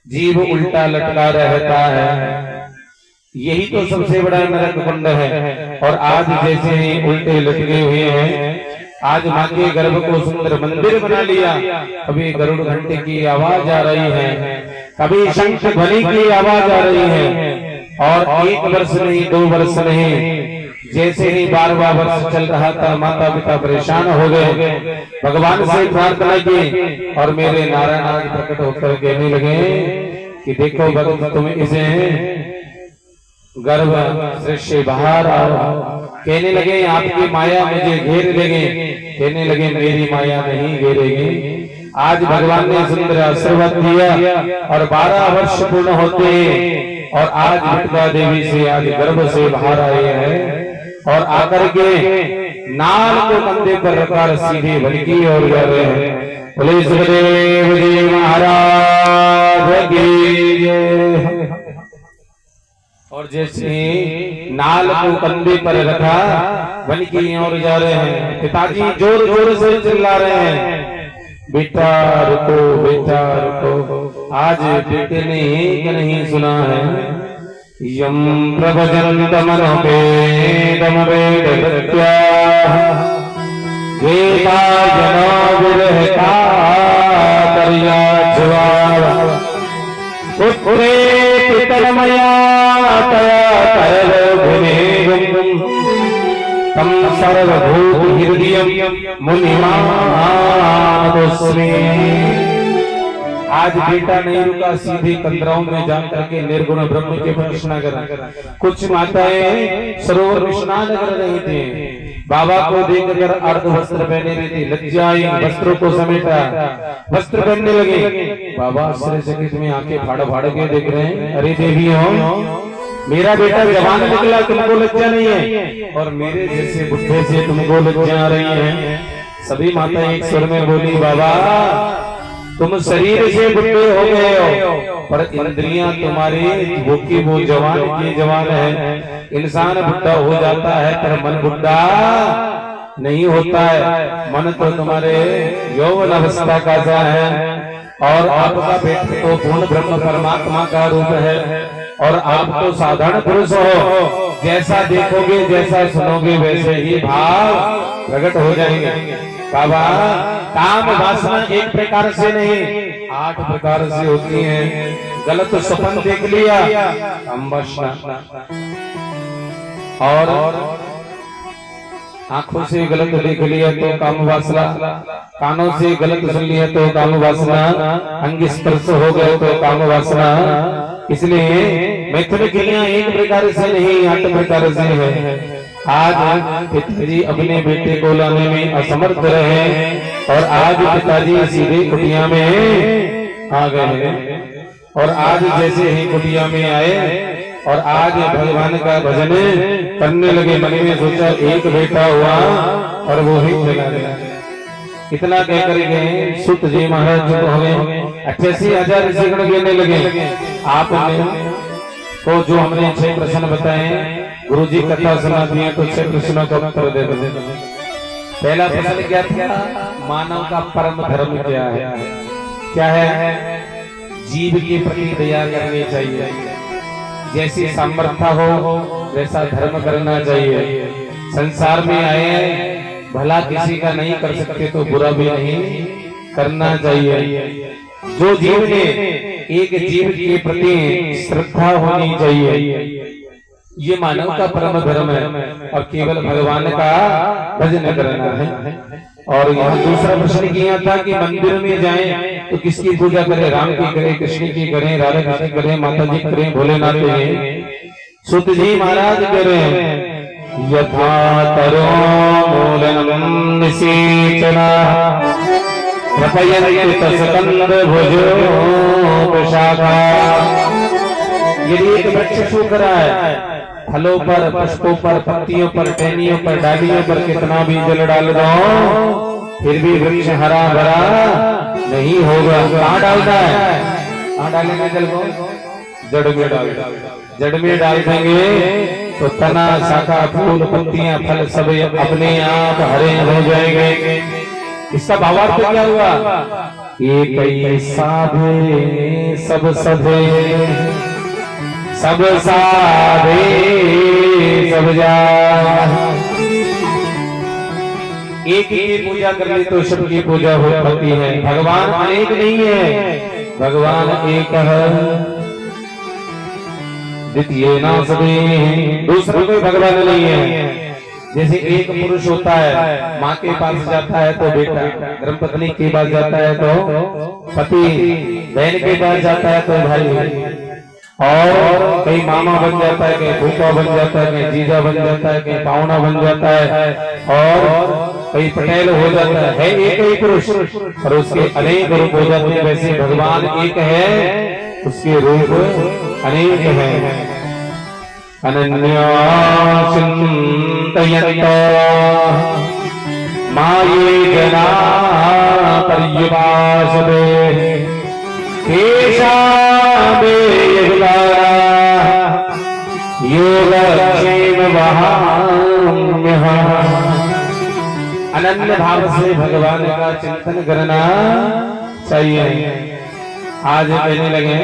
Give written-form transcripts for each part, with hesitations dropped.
जीव उल्टा लटका रहता है। यही तो सबसे बड़ा नरक कुंड है। और आज जैसे ही उल्टे लटके हुए हैं, आज माँ के गर्भ को सुंदर मंदिर बना लिया। कभी गरुड़ घंटे की आवाज आ रही है, कभी शंख ध्वनि की आवाज आ रही है। और 1 वर्ष नहीं, 2 वर्ष नहीं, जैसे ही 12वां वर्ष चल रहा था, माता पिता परेशान हो गए, भगवान से प्रार्थना की और मेरे नारायण आज प्रकट होकर कहने लगे कि देखो भगवान, तुम इसे गर्भ से बाहर आओ। कहने लगे आपकी माया मुझे घेर लेगी। कहने लगे मेरी माया नहीं घेरेगी। आज भगवान ने सुंदर आशीर्वाद दिया और 12 वर्ष पूर्ण होते और आज विठला देवी से आज गर्भ से बाहर आए हैं और आकर के नाल को कंधे पर रखकर सीधे भड़की और जा रहे हैं। बोले सुखदेव जी महाराज की जय। और जैसे नाल को कंधे पर रखा, बन की ओर जा रहे हैं। पिताजी जोर जोर से चिल्ला रहे हैं, बेटा रुको, बेटा रुको। आज बेटे ने एक नहीं सुना है। यम प्रभजन्तमनोपेदम वेदवत्या वेदा जनो विरहता तर्याज्वाला पुत्रे पितरमया तम सर्वभूत हृदयं मुनिमानतोऽस्मि। आज बेटा नहीं रुका, सीधे कंदराओं में जाकर के निर्गुण ब्रह्म के प्रश्न कर। कुछ माताएं सरोवर में स्नान कर रही थी, बाबा को देखकर अर्ध वस्त्र पहने रही थी, लज्जाई वस्त्रों को समेटा वस्त्र पहनने लगे। बाबा आश्चर्यचकित में आंखें फाड़ फाड़ के देख रहे हैं, अरे देवी हो, मेरा बेटा जवान निकला, तुमको लज्जा नहीं है, और मेरे जैसे बुढ़े से तुमको लज्जा आ रही है। सभी माताएं एक स्वर में बोली, बाबा तुम शरीर से बुढ़े हो गए हो, पर इंद्रियां तुम्हारी वो जवान की जवान है। इंसान बुढ़ा हो जाता है पर मन बुढ़ा नहीं होता है। मन तो तुम्हारे यौवन अवस्था का सा है और आपका बेटा तो पूर्ण ब्रह्म परमात्मा का रूप है और आप तो साधारण पुरुष हो। जैसा देखोगे, जैसा सुनोगे, वैसे ही भाव प्रकट हो जाएंगे। बाबा काम वासना एक प्रकार से नहीं, 8 प्रकार से होती है। गलत स्वप्न देख लिया, काम वासना, और आंखों से गलत देख लिया तो काम वासना, कानों से गलत सुन लिया तो काम वासना, अंग स्पर्श हो गए तो काम वासना। इसलिए मैथुन क्रिया एक प्रकार से नहीं, 8 प्रकार से है। आज पिताजी अपने बेटे को लाने में असमर्थ रहे और आज पिताजी सीधे कुटिया में आ गए। और आज जैसे ही कुटिया में आए और आज भगवान का भजन करने लगे, मन में सोचा एक बेटा हुआ और वो ही चला गया। इतना कहकर गए, सुत जी महाराज चुप हो गए। 88,000 ऋषिगण कहने लगे, आपने तो जो हमने 6 प्रश्न बताए, गुरु जी कथा सुनाती है तो 6 प्रश्नों का उत्तर दे दो। पहला प्रश्न क्या था? मानव का परम धर्म क्या है? क्या है? जीव के प्रति दया करनी चाहिए, जैसी सामर्थ्य हो वैसा धर्म करना चाहिए। संसार में आए भला किसी का नहीं कर सकते तो बुरा भी नहीं करना चाहिए। जो जीव ने एक जीव के प्रति श्रद्धा होनी चाहिए, ये मानव का परम धर्म है और केवल भगवान का भजन करना है। और यहाँ दूसरा प्रश्न किया था कि मंदिर में जाएं तो किसकी पूजा करें? राम की करें, कृष्ण की करें, राधा कृष्ण करें, माता जी करें, भोलेनाथ करें? सुत जी महाराज करें, यथा तरो मूलनम निसीचना प्रपयन्ति तस्कंद भुजो शाखा। यदि एक वृक्ष सूख रहा है, फलों पर, पुष्पों पर, पत्तियों पर, टहनियों पर, डालियों पर कितना भी जल डाल दो फिर भी वृक्ष हरा भरा नहीं होगा। कहाँ डालना है? कहाँ डालेंगे जल को? जड़ में डाल, जड़ में डाल देंगे तो तना, शाखा, फूल, पत्तियां, फल सब अपने आप हरे हो जाएंगे। इसका भावार्थ क्या हुआ? एक ही साधे सब सधे, सब साधे सब जाए। एक ही की पूजा कर ले तो सबकी पूजा होती है। भगवान अनेक नहीं है, भगवान एक है। द्वितीय ना सभी, दूसरा कोई भगवान नहीं है। जैसे एक पुरुष होता है, माँ के पास जाता है तो बेटा, धर्मपत्नी के पास जाता है तो पति, बहन के पास जाता है तो भाई, और कहीं मामा बन जाता है, कहीं फूफा बन जाता है, कहीं जीजा बन जाता है, कहीं पावना बन जाता है, और कहीं पटेल हो जाता है। एक ही पुरुष और उसके अनेक रूप हो जाते हैं। वैसे भगवान एक है, उसके रूप अनेक हैं। अनन्या चिंतयन्तो माये जना पर्युपासते केशामे युगारा योगक्षेम वहाम्यः। अनन्य भाव से भगवान का चिंतन करना चाहिए। आज कहने लगे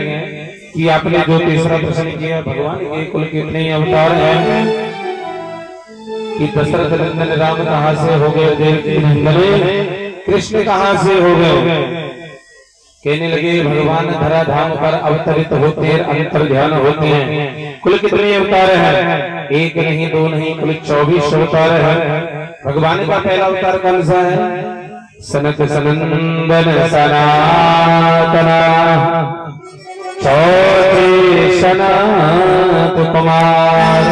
कि आपने जो तीसरा प्रश्न किया, भगवान के कुल कितने अवतार हैं, कि दशरथ नंदन राम कहाँ से हो गए, देवकी नंदन कृष्ण कहाँ से हो गए। कहने लगे भगवान धरा धाम पर अवतरित होते हैं, अंतर ध्यान होते हैं। कुल कितने अवतार हैं? एक नहीं, दो नहीं, कुल 24 अवतार हैं। भगवान का पहला अवतार कौन सा है? सनत सनंदन सनातना चौथे सनत कुमार।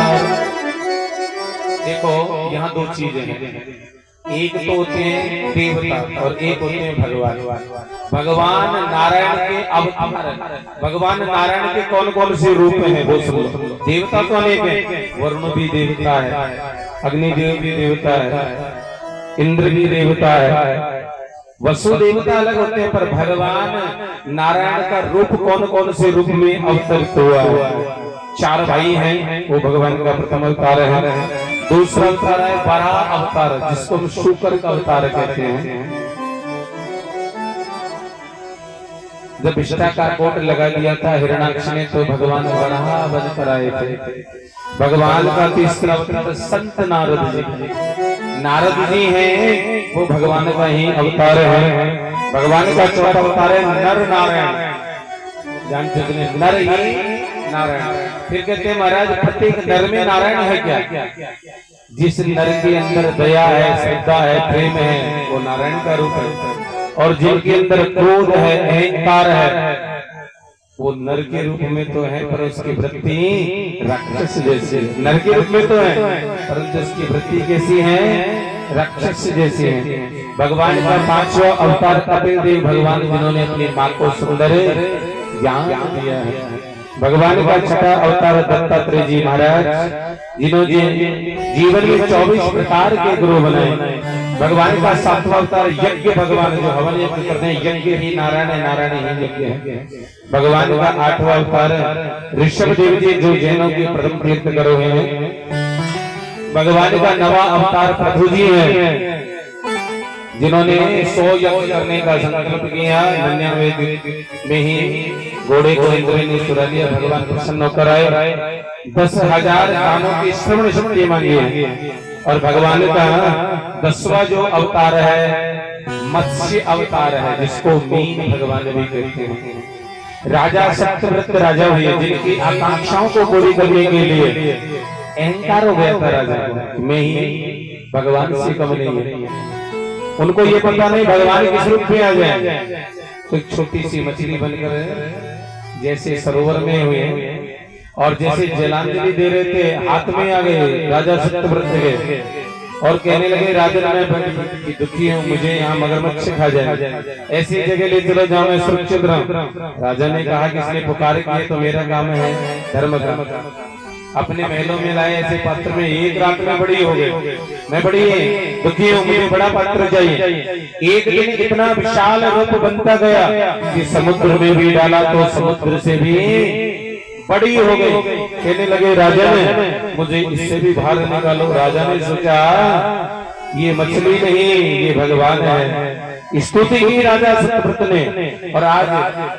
देखो यहाँ दो चीजें हैं, एक तो होते हैं देवता और एक होते हैं भगवान। भगवान नारायण के अवतार। भगवान नारायण के कौन कौन से रूप हैं वो सुन लो। देवता तो अनेक है, वरुण भी देवता है, अग्निदेव भी देवता है, इंद्र भी देवता है, वसु देवता अलग होते हैं। पर भगवान नारायण का रूप कौन कौन से रूप में अवतरित हुआ? 4 भाई हैं, वो भगवान का प्रथम अवतार है। दूसरा अवतार है वराह अवतार, जिसको हम शुक्र का अवतार कहते हैं। जब विष्टा का कोट लगा दिया था हिरणाक्ष ने, तो भगवान वराह बनकर आए थे। भगवान का तीसरा अवतार संत नारद जी। नारद जी हैं, वो भगवान का ही अवतार है। भगवान का चौथा अवतार है नर नारायण। जानते हैं नर ही नारायण। फिर कहते हैं महाराज प्रत्येक नर में नारायण है क्या? जिस नर के अंदर दया है, श्रद्धा है, प्रेम है, वो नारायण का रूप है। और जिनके अंदर क्रोध है, अहंकार है, वो नर के रूप में तो है, पर उसकी वृत्ति राक्षस जैसे नर के रूप में तो है, परंतु उसकी वृत्ति कैसी है? राक्षस जैसी है। भगवान का 5वां अवतार कपिल देव भगवान, जिन्होंने अपनी माँ को सुंदर ज्ञान दिया है। भगवान का 6वां अवतार दत्तात्रेय जी महाराज, जिन्होंने जीवन में 24 प्रकार के गुरु बनाए। भगवान का 7वां अवतार यज्ञ भगवान, जो हवन यज्ञ करते हैं, यज्ञ ही नारायण है, नारायण ही यज्ञ है। भगवान का 8वां अवतार ऋषभ देव जी, जो जैनों के प्रथम तीर्थ करो हैं। भगवान का 9वां अवतार प्रभु जी है, जिन्होंने 100 यज्ञ करने का संकल्प किया। 99 में ही घोड़े को इंद्र ने सुला दिया। भगवान प्रसन्न होकर आए, 10,000 कानों की श्रवण शक्ति मांगी है। और भगवान का 10वां जो अवतार है मत्स्य अवतार है, जिसको मीन भगवान भी कहते हैं। राजा सत्यव्रत राजा हुए, जिनकी आकांक्षाओं को पूरी करने के लिए अहंकार हो गया था राजा को, मैं ही भगवान से कम नहीं है। उनको ये पता नहीं भगवान किस रूप में आ जाए। तो एक छोटी सी मछली बनकर जैसे सरोवर में हुए और जैसे जलांजलि दे रहे थे, हाथ में आ गए राजा सत्यव्रत के और कहने लगे राजन मैं बड़ी दुखी हूँ, मुझे यहाँ मगरमच्छ खा जाए, ऐसी जगह ले चलो जहाँ मैं सुरक्षित रहूं। राजा ने कहा किसने पुकार किए, तो मेरा काम है धर्म का। अपने महलों में लाए ऐसे पात्र में, एक रात में बड़ी हो गई, मैं बड़ी दुखी हूँ, मुझे बड़ा पात्र चाहिए। एक दिन इतना विशाल रूप बनता गया कि समुद्र में भी डाला तो समुद्र से भी बड़ी हो गई। कहने लगे राजा ने मुझे इससे भी बाहर निकालो। राजा ने सोचा ये मछली नहीं, ये भगवान है। स्तुति की राजा सत्यव्रत ने, और आज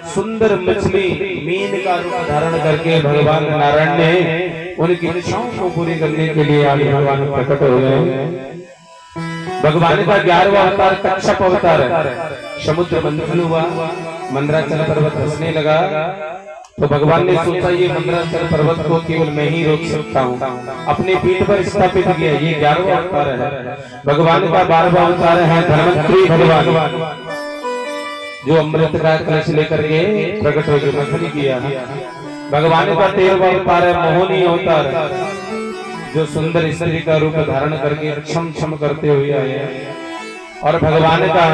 सुंदर मछली मीन का रूप धारण करके भगवान नारायण ने उनकी इच्छाओं को पूरी करने के लिए आज भगवान प्रकट हो गए। भगवान का 11वां अवतार कच्छप अवतार है। समुद्र मंथन हुआ, मंदराचल पर्वत हंसने लगा, तो भगवान ने सोचा ये मंदराचल पर्वत को केवल मैं ही रोक सकता हूँ, अपनी पीठ पर स्थापित किया। ये 11वां अवतार है। भगवान का 12वां अवतार है धर्मंत्री भगवान, जो अमृत का कलश लेकर के प्रकट होकर मंथन किया। भगवान का 13वां अवतार है मोहिनी अवतार, जो सुंदर स्त्री का रूप धारण करके क्षम क्षम करते हुए आए। और भगवान का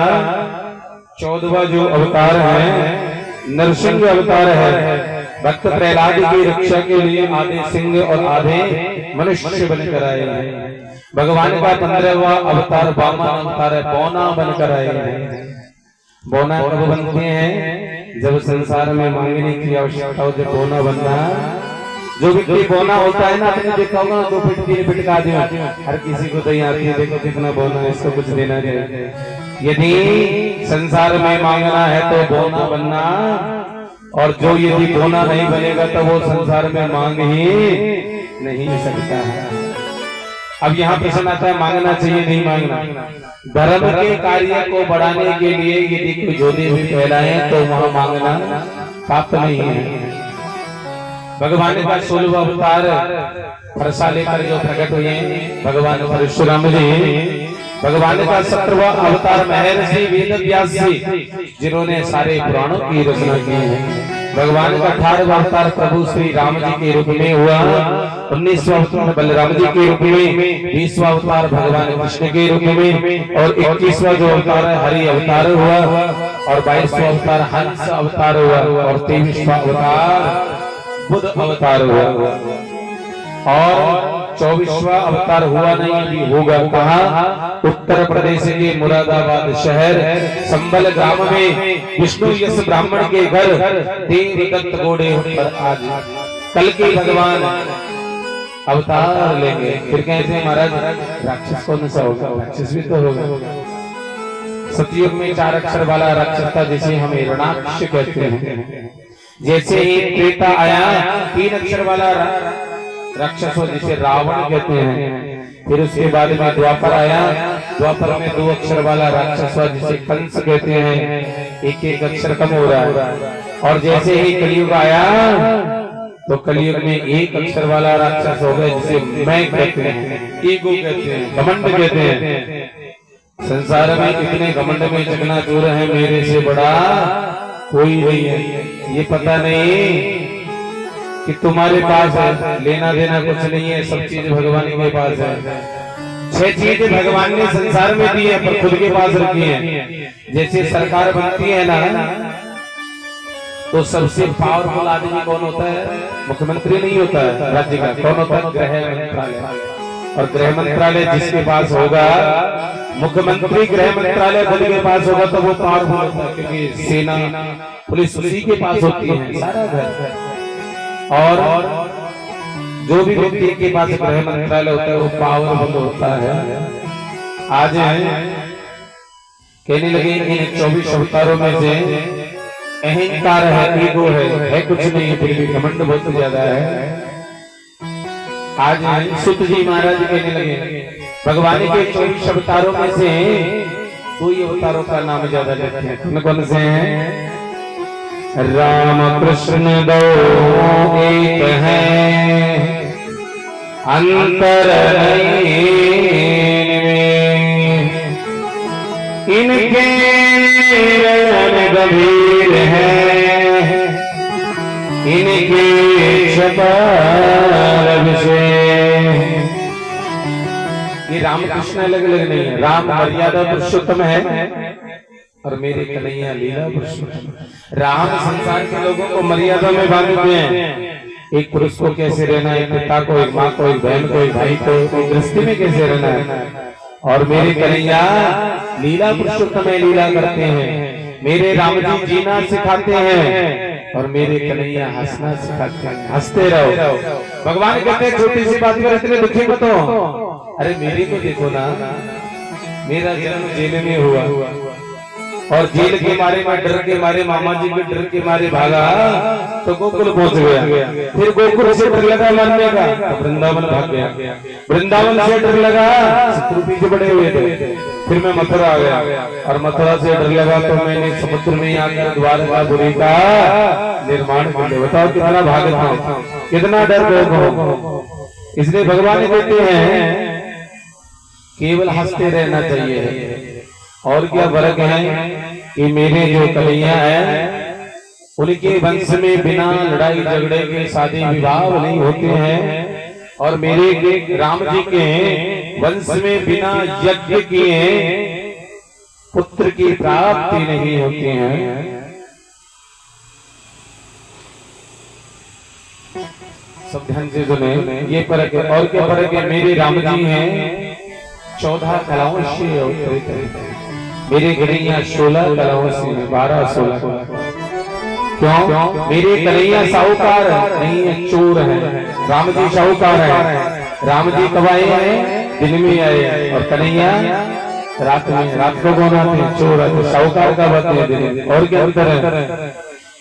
14वां जो अवतार है नरसिंह अवतार है। भक्त प्रहलाद की रक्षा के लिए आधे सिंह और आधे मनुष्य बनकर आए हैं। भगवान का 15वां अवतार वामन अवतार है, बौना बनकर आए हैं। बौना कब बनते हैं? जब संसार में मांगने की आवश्यकता हो, जब बौना बनना। जो व्यक्ति बौना होता है ना, आपने देखा होगा 2 फीट 3 फीट का आदमी, हर किसी को दही आती है, देखो कितना बौना है, इसको कुछ देना चाहिए। यदि संसार में मांगना है तो बौना बनना, और जो यदि बौना नहीं बनेगा तो वो संसार में मांग ही नहीं सकता है। अब यहाँ प्रश्न आता है मांगना चाहिए नहीं मांगना। धर्म के कार्य को बढ़ाने के लिए यदि कोई ज्योति भी फैलाए तो वहां मांगना पाप नहीं है। भगवान का 16वां अवतार फरसा लेकर जो प्रकट हुए भगवान परशुराम जी। भगवान का 17वां अवतार महर्षि वेद व्यास जी, जिन्होंने सारे पुराणों की रचना की है। भगवान का 18वां अवतार प्रभु श्री राम जी के रूप में हुआ। 19वां अवतार बलराम जी के रूप में, 20वां अवतार भगवान कृष्ण के रूप में, और 21वां जो अवतार है हरि अवतार हुआ, और 22वां अवतार हंस अवतार हुआ, और 23वां अवतार बुद्ध अवतार हुआ, और 24वां अवतार हुआ नहीं अभी होगा। कहा? उत्तर प्रदेश के मुरादाबाद शहर संबल ग्राम में विष्णु यश ब्राह्मण के घर देवदत्त घोड़े पर आज कल के भगवान अवतार लेंगे। फिर कहते हैं महाराज राक्षस कौन सा होगा? राक्षस भी तो होगा। सतयुग में 4 अक्षर वाला राक्षस था, जिसे हम हिरण्याक्ष कहते हैं। जैसे ही त्रेता आया 3 अक्षर वाला राक्षस हो, जिसे रावण कहते हैं। फिर उसके बाद में द्वापर आया, द्वापर में 2 अक्षर वाला राक्षस हुआ, जिसे कंस कहते हैं। एक अक्षर कम हो रहा है। और जैसे ही कलयुग आया तो कलयुग में 1 अक्षर वाला राक्षस हो गया, जिसे मैं कहते हैं, ईगो कहते हैं, घमंड कहते हैं। संसार में इतने घमंड में चकनाचूर है, मेरे से बड़ा कोई नहीं है। ये पता नहीं कि तुम्हारे पास है, लेना देना कुछ नहीं है, सब चीज भगवान के पास है। 6 चीजें भगवान ने संसार में दी है पर खुद के पास रखी है। जैसे सरकार बनती है ना, तो सबसे पावरफुल आदमी कौन होता है? मुख्यमंत्री नहीं होता है राज्य का। कौन होता है? गृह मंत्रालय। और गृह मंत्रालय जिसके पास होगा, मुख्यमंत्री गृह मंत्रालय खुद के पास होगा, तो वो पावरफुल होता है, क्योंकि सेना पुलिस उसी के पास होती है, सारा घर। और जो भी व्यक्ति के पास गृह मंत्रालय होता है वो पावरफुल होता है। आज कहने लगे इन 24 अवतारों में से अहंकार है, ईगो है कुछ नहीं, फिर भी घमंड बहुत ज्यादा है। आज सुत जी महाराज कहने लगे भगवान के 24 अवतारों में से 2 अवतारों का नाम ज्यादा लेते हैं। कौन से हैं? राम कृष्ण 2 एक है, अंतर इनके गंभीर है, इनके ये राम कृष्ण अलग अलग नहीं है। राम मर्यादा पुरुषोत्तम है और मेरे कन्हैया लीला पुरुषोत्तम। राम संसार के लोगों को मर्यादा में बांधते हैं। एक पुरुष को कैसे रहना है, एक पिता को, एक माँ को, एक बहन को, एक भाई को, एक गृहस्थी में कैसे रहना है। और मेरे कन्हैया लीला पुरुषोत्तम लीला करते हैं। मेरे राम जी जीना सिखाते हैं और मेरे कन्हैया हंसना सिखाते हैं। हंसते रहो। भगवान कहते हैं छोटी सी बात पर इतने दुखी मत हो। अरे मेरे को देखो ना, मेरा जन्म जेल में हुआ, और जेल के मारे में डर के मारे, मामा जी के डर के मारे भागा तो गोकुल पहुंच गया। फिर गोकुल से डर लगा मरने का तो वृंदावन भाग गया। वृंदावन से डर लगा, शत्रु पीछे पड़े हुए थे। फिर मैं मथुरा आ गया और मथुरा से डर लगा तो मैंने समुद्र में आकर द्वारकापुरी का निर्माण कर दिया। बताओ कितना भाग था, कितना डर गो। इसलिए भगवान कहते हैं केवल हंसते रहना चाहिए। और क्या फर्क है कि मेरे जो कन्हैया हैं उनके वंश में बिना लड़ाई झगड़े के शादी विवाह नहीं होते हैं, और मेरे राम जी के वंश में बिना यज्ञ किए पुत्र की प्राप्ति नहीं होती है। सब ध्यान से सुने, ये फर्क है। और क्या फर्क है, मेरे राम जी हैं 14 कलाओं से अवतरित, मेरे कन्हैया 16 कलाओं से 12-16। क्यों? मेरे कन्हैया साहूकार नहीं है, चोर है। राम जी साहूकार है। राम जी कब आए हैं? दिन में आए, और कन्हैया रात में। रात को कौन आते हैं? चोर है। तो साहूकार कब आते हैं? दिन में। और क्या अंतर है?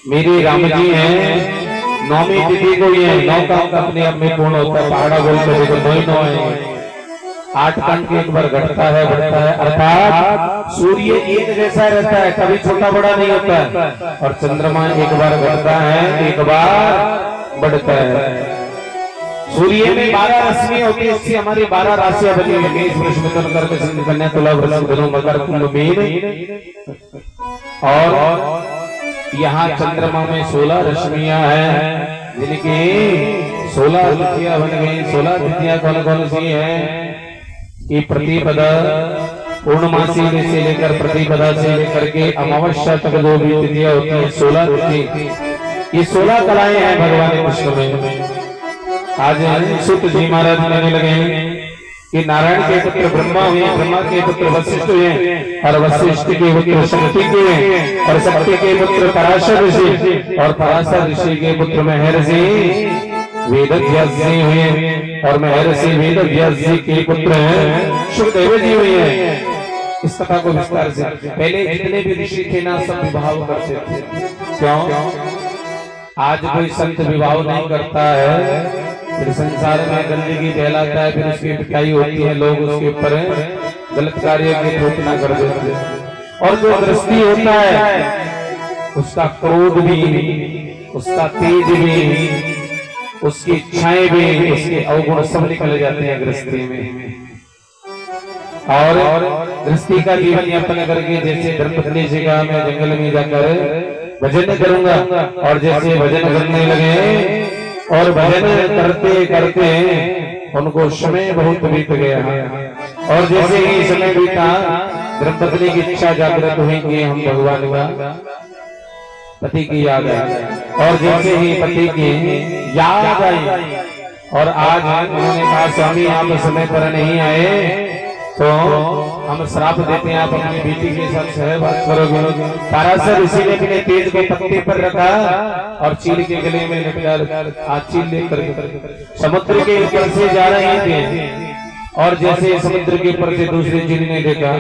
मेरे राम जी हैं 9वीं तिथि को, ये 9 काम अपने आप में पूर्ण होता है। पहाड़ा बोलते देखो 9 है, 8 कांड के एक बार घटता है बढ़ता है। अर्थात सूर्य एक जैसा रहता है, कभी छोटा बड़ा नहीं होता है, और चंद्रमा एक बार घटता है एक बार बढ़ता है। सूर्य में 12 राशियां होती है, इससे हमारी 12 राशियां बनी हुई है। वृष मिथुन कर्क सिंह कन्या तुला वृश्चिक धनु मकर कुंभ मीन। और यहाँ चंद्रमा में 16 रश्मियां हैं, जिनकी 16 तिथियां बन गई। 16 तिथियां कौन कौन सी हैं? ये प्रतिपदा पूर्णमासी से लेकर प्रतिपदा से लेकर के अमावस्या तक जो भी तिथियां होती है 16 तिथि, ये 16 कलाएं हैं भगवान कृष्ण में। आज सुत जी महाराज कहने लगे कि नारायण के पुत्र ब्रह्मा हुए, ब्रह्मा के पुत्र वशिष्ठ हुए, और वशिष्ठ के पुत्र शक्ति के हुए, और शक्ति के पुत्र पराशर ऋषि, और पराशर ऋषि के पुत्र महर्षि वेदव्यास जी हुए, और महर्षि वेदव्यास जी के पुत्र हैं सुखदेव जी हुए हैं। इस कथा को विस्तार से, पहले जितने भी ऋषि थे ना सब विवाह करते थे। क्यों? आज कोई संत विवाह नहीं करता है, फिर संसार में गंदगी फैलाता है, फिर उसकी पिटाई होती है, लोग उसके ऊपर गलत कार्य की घोषणा कर देते हैं। और जो दृष्टि होता है उसका क्रोध भी, उसका तेज भी, उसकी इच्छाएं भी, उसके अवगुण सब निकल जाते हैं गृहस्थी में। और गृहस्थी का जीवन यापन करके, जैसे धर्मपत्नी जी का मैं जंगल में जाकर भजन करूंगा, और जैसे भजन करने लगे और भजन करते करते उनको समय बहुत बीत गया, और जैसे ही समय बीता धर्मपत्नी की इच्छा जागृत हुई कि हम भगवान का पति की याद आई, और जैसे ही पति की याद आई और आज उन्होंने कहा स्वामी आप समय पर नहीं आए तो हम श्राप देते हैं, आप अपनी बेटी के साथ सहवास करोगे। पराशर ऋषि ने अपने तेज को पत्ते पर रखा और चील के गले में लटका, आज चील लेकर समुद्र के ऊपर से जा रहे थे, और जैसे समुद्र के ऊपर से दूसरे चील ने देखा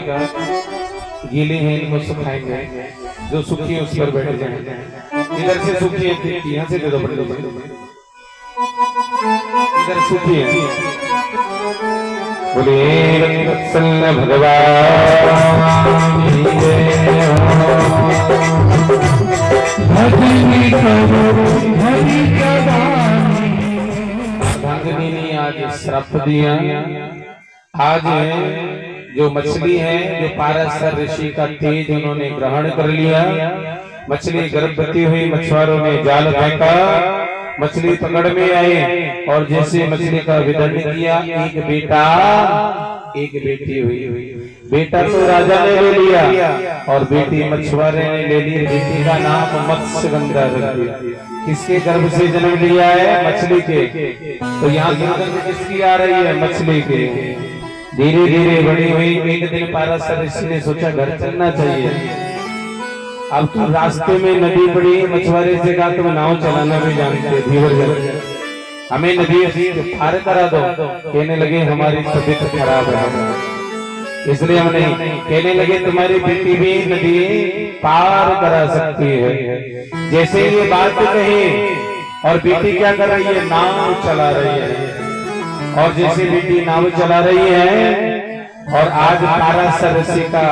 गीले हैं इनको सुखाएंगे, जो सुखी है उस पर बैठ जाए। इधर से सुखी है, यहाँ से दे दो, इधर सुखी है। बोले वत्सल भगवान ने आज श्राप दिया। आज जो मछली है, जो पाराशर ऋषि का तेज उन्होंने ग्रहण कर लिया, मछली गर्भवती हुई, मछुआरों ने जाल फेंका, मछली पकड़ में आए, और जैसे मछली का विदर्भ किया, एक बेटा एक बेटी हुई। बेटा तो राजा ने ले लिया और बेटी मछुआरे ने ले ली। बेटी का नाम मत्स्यगंधा रख दिया। किसके गर्भ से जन्म लिया है? मछली के। तो यहाँ दुर्गंध किसकी आ रही है? मछली के। धीरे धीरे बड़ी हुई। एक दिन पाराशर ऋषि ने सोचा घर चलना चाहिए। अब तो रास्ते में नदी पड़ी, मछुआरे से कहा तुम नाव चलाना भी जानते, धीवर हमें नदी पार करा दो। कहने लगे हमारी तबीयत खराब है, इसलिए हमने कहने लगे तुम्हारी बेटी भी नदी पार करा सकती है। जैसे ये बात कही और बेटी क्या कर रही है, नाव चला रही है। और जैसे बेटी नाव चला रही है और आज पाराशर ऋषि का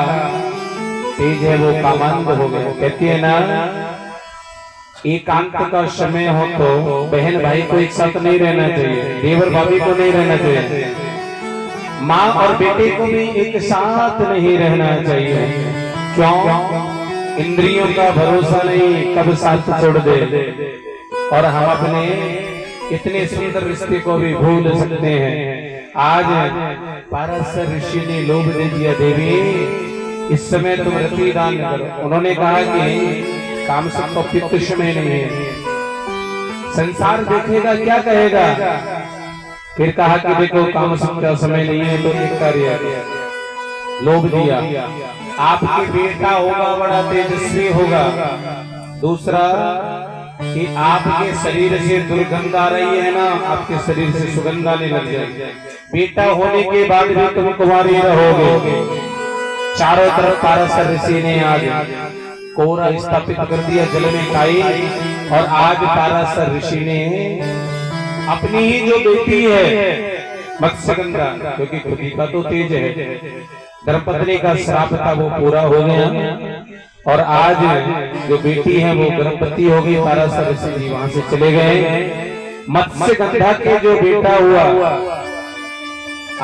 तेज है वो कामांध हो गया। कहती है ना, एकांत का समय हो तो बहन भाई को एक साथ नहीं रहना चाहिए, देवर भाभी को नहीं रहना चाहिए, माँ और बेटे को भी एक साथ नहीं रहना चाहिए। क्यों? इंद्रियों का भरोसा नहीं, कब साथ छोड़ दे। और हम अपने इतने सुंदर रिश्ते को भी भूल सकते हैं। आज पाराशर ऋषि ने लोभ दे दिया, देवी इस समय तुम रति दान करो। उन्होंने कहा कि काम सबको पित्त में नहीं है, संसार देखेगा क्या कहेगा। फिर कहा कि देखो काम सबका समय नहीं है तो एक कार्य, लोभ दिया। आपके बेटा होगा बड़ा तेजस्वी होगा, दूसरा कि आपके शरीर से दुर्गंध आ रही है ना, आपके शरीर से सुगंध आने लग जाएगी। बेटा होने के बाद भी तुम कुमारी रहोगे। चारों तरफ पाराशर ऋषि ने आज कोहरा स्थापित कर दिया, जल में काई। और आज पाराशर ऋषि ने अपनी ही जो बेटी है मत्स्यगंधा, क्योंकि खुदी का तो तेज है, धर्मपत्नी का श्राप था वो पूरा हो गया। और आज जो बेटी है वो गर्भवती हो गई। पाराशर ऋषि जी वहां से चले गए। मत्स्यगंधा के जो बेटा हुआ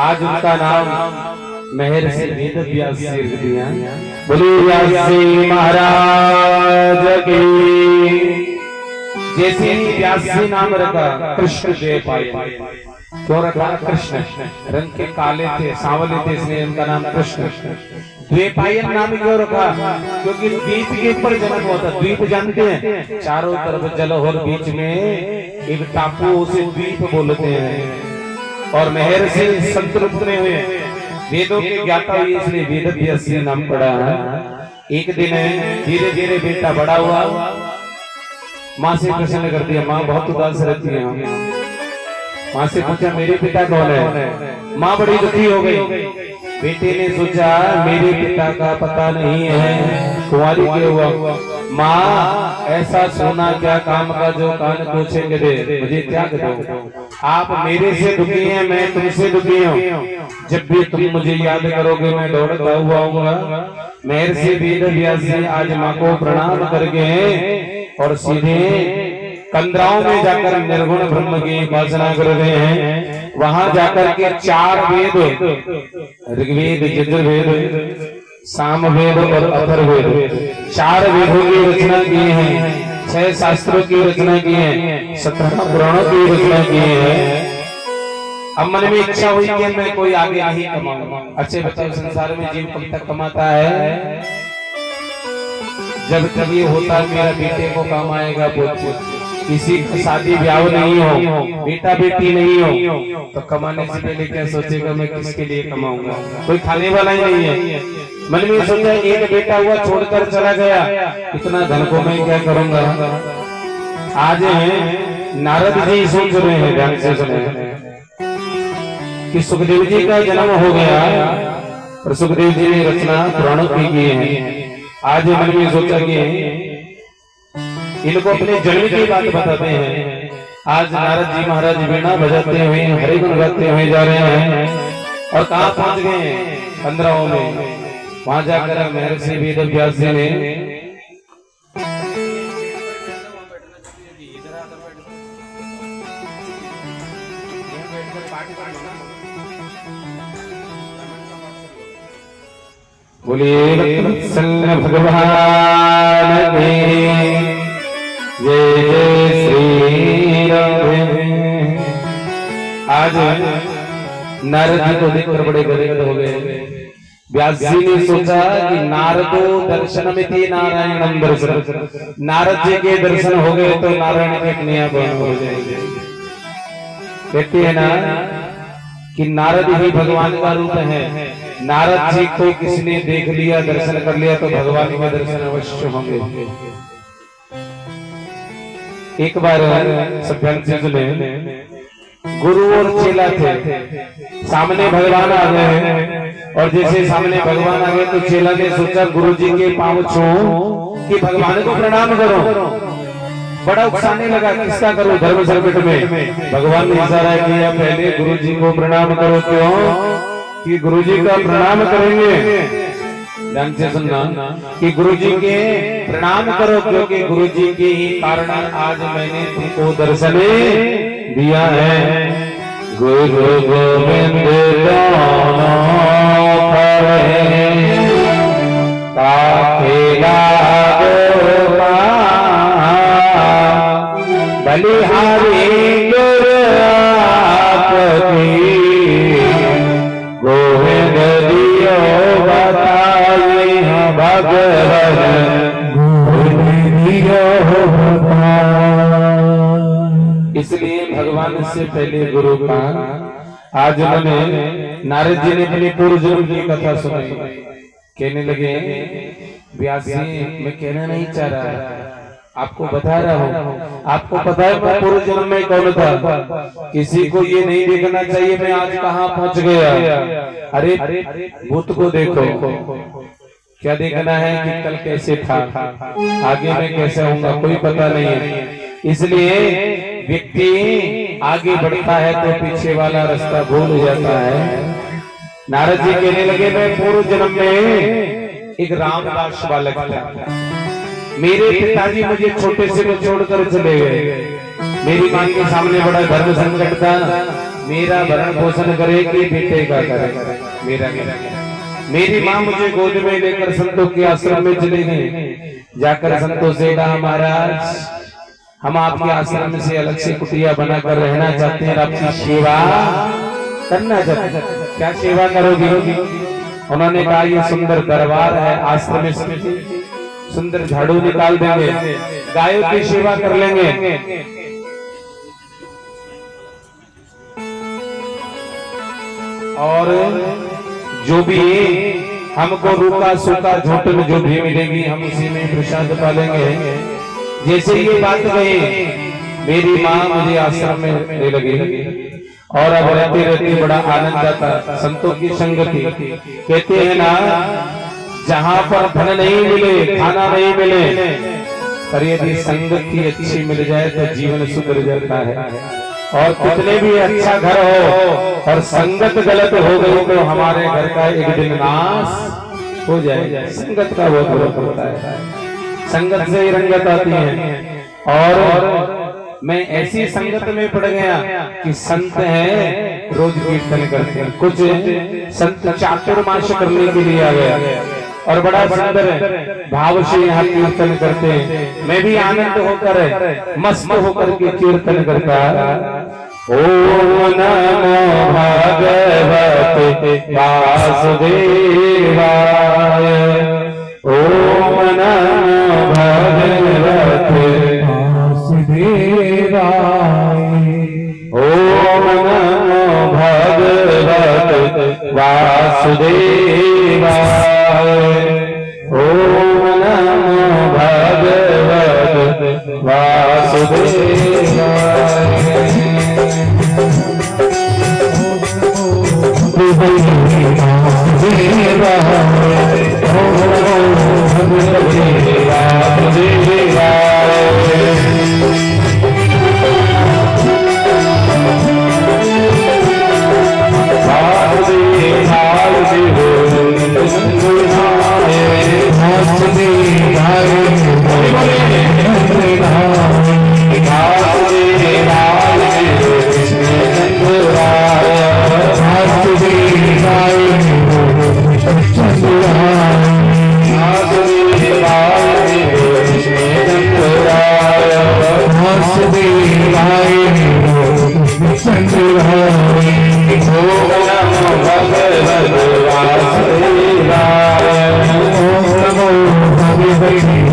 आज उनका नाम महर्षि वेद व्यास जी रख दिया। बोलिए व्यास जी महाराज की। जैसे ही व्यास जी नाम रखा, कृष्ण देव पाए। क्यों रखा? कृष्ण रंग के काले थे, सांवले थे, इसलिए उनका नाम कृष्ण। द्वीपायन नाम क्यों रखा? क्योंकि द्वीप के ऊपर जन्म हुआ था। द्वीप जानते हैं, चारों तरफ जल और बीच में एक टापू, उसे द्वीप बोलते हैं। और महर्षि संतृप्त हुए, वेदों के ज्ञाता हुए, इसलिए वेद व्यास नाम पड़ा। एक दिन धीरे धीरे बेटा बड़ा हुआ, माँ से प्रश्न कर दिया, माँ बहुत उदास रहती है। माँ से पूछा मेरे पिता कौन है? माँ बड़ी दुखी हो गई। बेटे ने सोचा मेरे पिता का पता नहीं है, कुंवारी के हुआ। माँ ऐसा सोना क्या काम का जो कान पूछेंगे दे, मुझे त्याग दो। आप मेरे से दुखी हैं, मैं तुमसे दुखी हूँ। जब भी तुम मुझे याद करोगे मैं दौड़ता हुआ आऊंगा। महर्षि वेद व्यास जी आज माँ को प्रणाम करके और सीधे कंदराओं में जाकर निर्गुण ब्रह्म की उपासना कर रहे हैं। वहां जाकर के 4 वेद, ऋग्वेद, यजुर्वेद, सामवेद और अथर्ववेद, 4 वेदों की रचना की है, 6 शास्त्रों की रचना की है, 17 पुराणों की रचना की है। अब मन में इच्छा हुई कि मैं कोई आगे नहीं कमाऊंगा। अच्छे बच्चे संसार में जीव कब तक कमाता है? जब तक ये होता है मेरा बेटे को काम आएगा, किसी की शादी ब्याह नहीं हो, बेटा बेटी नहीं हो, तो कमाने से पहले क्या सोचेगा मैं किसके लिए कमाऊंगा? कोई खाने वाला ही नहीं है। मन में सोचा एक बेटा हुआ छोड़कर चला गया, इतना धन को मैं क्या करूंगा? आज नारद जी सोच रहे हैं, ध्यान से सुने, कि सुखदेव जी का जन्म हो गया, पर सुखदेव जी ने रचना पुराणों की है। आज मन में सोचा कि इनको अपने जन्म की बात बताते हैं। आज नारद जी महाराज वीणा बजाते हुए हरि गुण गाते हुए जा रहे हैं और कहाँ पहुंच गए? कंदराओं में। वहां जाकर महर्षि वेद व्यास जी ने बोलिए भगवान की जय जय श्री राम। आज नारद जी को देखकर बड़े गदगद हो गए। व्यास जी ने सोचा कि नारदो दर्शनमिति नारायणं दर्शन, नारद जी के दर्शन हो गए तो नारायण के कन्या बन हो जाएंगे। कहते हैं ना कि नारद ही भगवान का रूप है। नारद जी को किसने देख लिया, दर्शन कर लिया तो भगवान के दर्शन अवश्य होंगे। एक बार सब ध्यान से सुने, गुरु और चेला थे, सामने भगवान आ गए हैं। और जैसे सामने भगवान आ गए तो चेला ने सोचा गुरुजी के पांव छूं कि भगवान को प्रणाम करो। बड़ा उकसाने लगा किसका करूं धर्म संकट में। भगवान ने इशारा किया पहले गुरुजी को प्रणाम करो। क्यों कि गुरुजी का प्रणाम करेंगे, ध्यान से सुनना, कि गुरुजी के प्रणाम करो क्योंकि गुरुजी के ही कारण आज मैंने तुमको दर्शन दिया है। गुरु गोविंद दोनों खड़े ताकेला बलिहारी गुरु आपकी गोविंद दियो बताई भगवान गोविंद दियो। इसलिए भगवान से पहले गुरु का आज उन्होंने नारद जी ने अपने पूर्व जन्म की कथा सुनाई। कहने लगे व्यास जी मैं कहना नहीं चाह रहा, आपको बता रहा हूँ। आपको पता है मैं पूर्व जन्म में कौन था? किसी को ये नहीं देखना चाहिए मैं आज कहाँ पहुँच गया। अरे भूत को देखो, क्या देखना है कि कल कैसे था, आगे मैं कैसे होऊंगा कोई पता नहीं है। इसलिए व्यक्ति आगे बढ़ता है तो पीछे वाला रास्ता भूल जाता है। नारद जी कहने लगे मैं पूर्व जन्म में एक रामदास बालक था। मेरे पिताजी मुझे छोटे से में छोड़कर चले गए। मेरी मां के सामने बड़ा धर्म संकट था, मेरा भरण पोषण करे कि बेटे का करे। मेरी मां मुझे गोद में लेकर संतों के आश्रम में चले गए। जाकर संतों से कहा महाराज हम आपके आश्रम से अलग से कुटिया बनाकर रहना चाहते हैं, आपकी सेवा करना चाहते हैं। क्या सेवा करोगी? उन्होंने कहा ये सुंदर दरबार है, आश्रम में सुंदर झाड़ू निकाल देंगे, गायों की सेवा कर लेंगे। और जो भी हमको रूखा सूखा झोटन जो भी मिलेगी हम उसी में प्रसाद पालेंगे। जैसे ये बात गई मेरी माँ मुझे आश्रम में रहने लगी और अब रहते रहते बड़ा आनंद आता। संतों की संगति कहते हैं ना जहाँ पर धन नहीं मिले खाना नहीं मिले पर यदि संगति अच्छी मिल जाए तो जीवन सुधर जाता है। और कितने भी अच्छा घर हो और संगत गलत हो गई तो हमारे घर का एक दिन नाश हो जाएगा। संगत का बहुत बड़ा होता है, संगत से ही रंगत आती है। और मैं ऐसी संगत में पड़ गया कि संत हैं रोज कीर्तन करते हैं। कुछ संत चातुर्माश करने के लिए आ गया और बड़ा सुंदर भाव से यहाँ कीर्तन करते हैं। मैं भी आनंद होकर मस्त होकर के कीर्तन करता। ओम नमो भगवते वासुदेवाय, ओम नमो भगवते वासुदेवाय, ओम नमो भगवते वासुदेवाय, ओम नमो भगवते वासुदेवाय। Thank you.